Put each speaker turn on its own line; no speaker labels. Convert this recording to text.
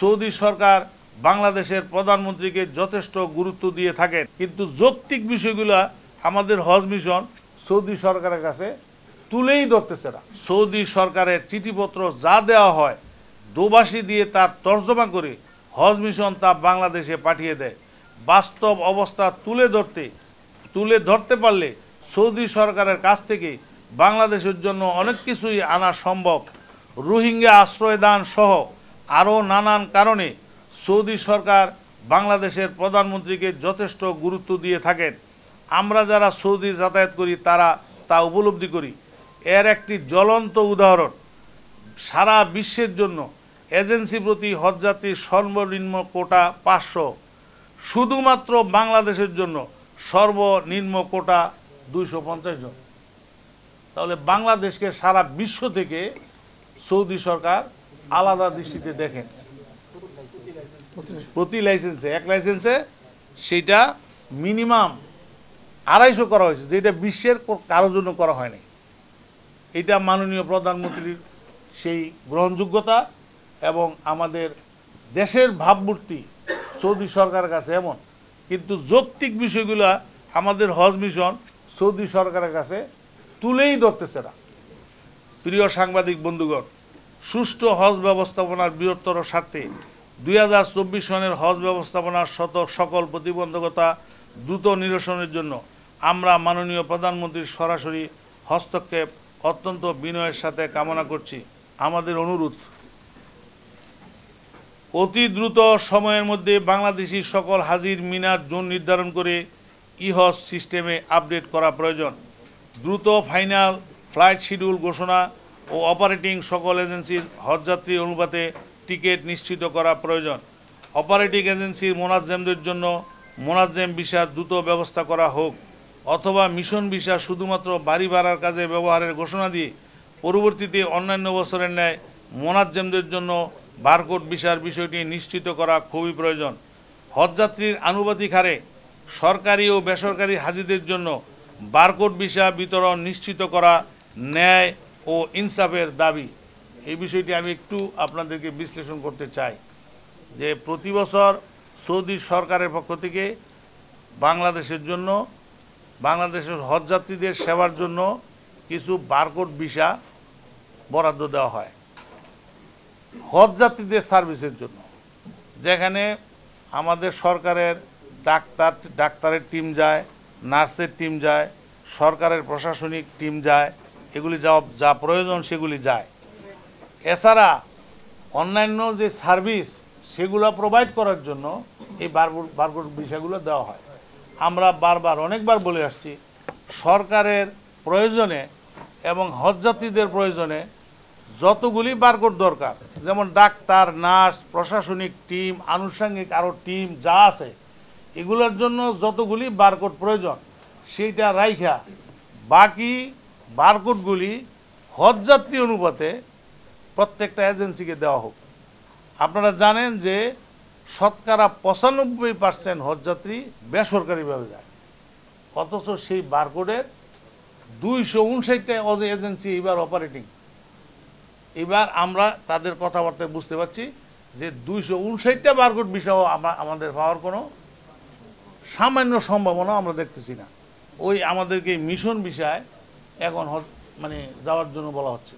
Saudi সরকার বাংলাদেশের প্রধানমন্ত্রীকে যথেষ্ট গুরুত্ব দিয়ে থাকেন, কিন্তু যৌক্তিক বিষয়গুলো আমাদের হজ মিশন সৌদি সরকারের কাছে তুলেই ধরতেছে না। সৌদি সরকারের চিঠিপত্র যা দেওয়া হয় দোভাষী দিয়ে তার তর্জমা করে হজ মিশন তা বাংলাদেশে পাঠিয়ে দেয়। বাস্তব অবস্থা তুলে ধরতে পারলে সৌদি সরকারের কাছ থেকে বাংলাদেশের জন্য অনেক কিছুই আনা সম্ভব। রোহিঙ্গা আশ্রয়দান সহ আরও নানান কারণে সৌদি সরকার বাংলাদেশের প্রধানমন্ত্রীকে যথেষ্ট গুরুত্ব দিয়ে থাকেন। আমরা যারা সৌদি যাতায়াত করি তারা তা উপলব্ধি করি। এর একটি জ্বলন্ত উদাহরণ, সারা বিশ্বের জন্য এজেন্সি প্রতি হজযাত্রীর সর্বনিম্ন কোটা 500, শুধুমাত্র বাংলাদেশের জন্য সর্বনিম্ন কোটা 250 জন। তাহলে বাংলাদেশকে সারা বিশ্ব থেকে সৌদি সরকার আলাদা দৃষ্টিতে দেখেন। প্রতি লাইসেন্সে, এক লাইসেন্সে সেইটা মিনিমাম 250 করা হয়েছে, যেটা বিশ্বের কারোর জন্য করা হয়নি। এটা মাননীয় প্রধানমন্ত্রীর সেই গ্রহণযোগ্যতা এবং আমাদের দেশের ভাবমূর্তি সৌদি সরকারের কাছে এমন, কিন্তু যৌক্তিক বিষয়গুলো আমাদের হজ মিশন সৌদি সরকারের কাছে তুলেই ধরতেছে না। প্রিয় সাংবাদিক বন্ধুগণ, সুষ্ঠু হজ ব্যবস্থাপনার বৃহত্তর স্বার্থে 2024 সনের হজ ব্যবস্থাপনার সকল প্রতিবন্ধকতা দ্রুত নিরসনের জন্য আমরা মাননীয় প্রধানমন্ত্রীর সরাসরি হস্তক্ষেপ অত্যন্ত বিনয়ের সাথে কামনা করছি। আমাদের অনুরোধ, অতি দ্রুত সময়ের মধ্যে বাংলাদেশি সকল হাজির মিনার জোন নির্ধারণ করে ই-হজ সিস্টেমে আপডেট করা প্রয়োজন। দ্রুত ফাইনাল ফ্লাইট শিডিউল ঘোষণা ও অপারেটিং সকল এজেন্সির হজযাত্রী অনুপাতে টিকিট নিশ্চিত করা প্রয়োজন। অপারেটিং এজেন্সির মোনাজ্জেমদের জন্য মোনাজ্জেম ভিসার দ্রুত ব্যবস্থা করা হোক, অথবা মিশন ভিসা শুধুমাত্র বাড়ি ভাড়ার কাজে ব্যবহারের ঘোষণা দিয়ে পরবর্তীতে অন্যান্য বছরের ন্যায় মোনাজ্জেমদের জন্য বারকোড ভিসার বিষয়টি নিশ্চিত করা খুবই প্রয়োজন। হজযাত্রীর আনুপাতিক হারে সরকারি ও বেসরকারি হাজিদের জন্য বারকোড ভিসা বিতরণ নিশ্চিত করা ন্যায় ও ইনসাফের দাবি। এই বিষয়টি আমি একটু আপনাদেরকে বিশ্লেষণ করতে চাই যে প্রতি বছর সৌদি সরকারের পক্ষ থেকে বাংলাদেশের জন্য, বাংলাদেশের হজযাত্রীদের সেবার জন্য কিছু বারকোড ভিসা বরাদ্দ দেওয়া হয় হজযাত্রীদের সার্ভিসের জন্য, যেখানে আমাদের সরকারের ডাক্তারের টিম যায়, নার্সের টিম যায়, সরকারের প্রশাসনিক টিম যায়, এগুলি যা প্রয়োজন সেগুলি যায়। এছাড়া অন্যান্য যে সার্ভিস সেগুলো প্রোভাইড করার জন্য এই বারকোড ভিসাগুলো দেওয়া হয়। আমরা অনেকবার বলে আসছি, সরকারের প্রয়োজনে এবং হজযাত্রীদের প্রয়োজনে যতগুলি বারকোড দরকার, যেমন ডাক্তার, নার্স, প্রশাসনিক টিম, আনুষঙ্গিক আরও টিম যা আছে, এগুলোর জন্য যতগুলি বারকোড প্রয়োজন সেইটা রাইখা বাকি বারকোডগুলি হজযাত্রী অনুপাতে প্রত্যেকটা এজেন্সিকে দেওয়া হোক। আপনারা জানেন যে শতকরা 95% হজযাত্রী বেসরকারিভাবে যায়, অথচ সেই বারকোডের 259টা এজেন্সি এবার অপারেটিং। এবার আমরা তাদের কথাবার্তায় বুঝতে পারছি যে 259টা বারকোড ভিসাও আমাদের পাওয়ার কোনো সামান্য সম্ভাবনা আমরা দেখতেছি না। ওই আমাদেরকে মিশন ভিসায় এখন যাওয়ার জন্য বলা হচ্ছে।